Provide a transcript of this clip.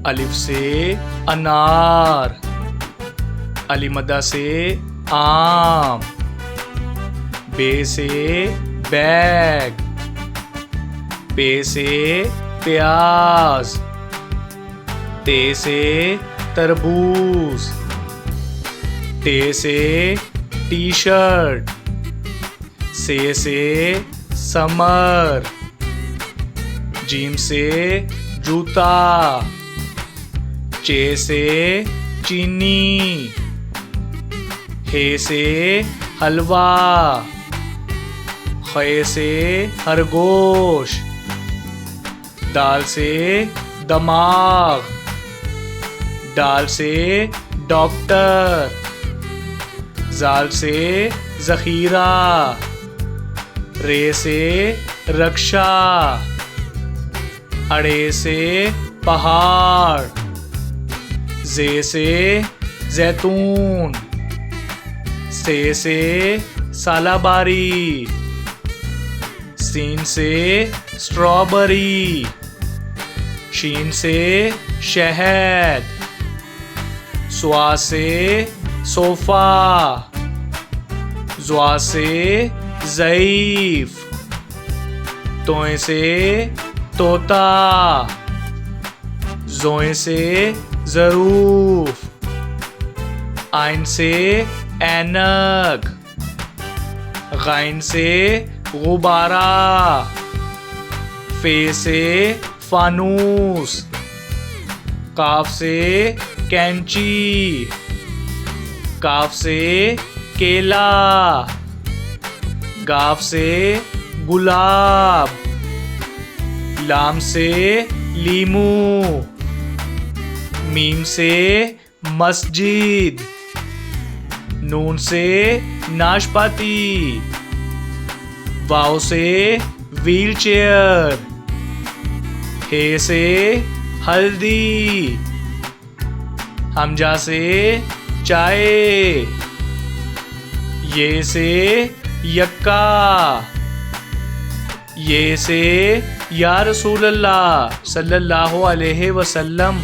अलिफ से अनार, अलिमदा से आम, बे से बैग, पे से प्याज, ते से तरबूज, टे से टी शर्ट, से समर, जीम से जूता, चे से चीनी, हे से हलवा, खे से खरगोश, दाल से दमाग, डाल से डॉक्टर, जाल से जखीरा, रे से रक्षा, अड़े से पहाड़, जे से जैतून, से सालाबारी, सीन से स्ट्रॉबेरी, शीन से शहद, स्वा से सोफा, ज़्वा से ज़ईफ, तोए से तोता, ज़ोए से ज़रूफ, आइन से ऐनक, गाइन से गुब्बारा, फे से फानूस, काफ से कैंची, काफ से केला, गाफ से गुलाब, लाम से लीमू, मीम से मस्जिद, नून से नाशपाती, वाव से व्हील चेयर, हे से हल्दी, हमजा से चाय, ये से यक्का, ये से या रसूल अल्लाह सल्लल्लाहु अलैहि वसल्लम।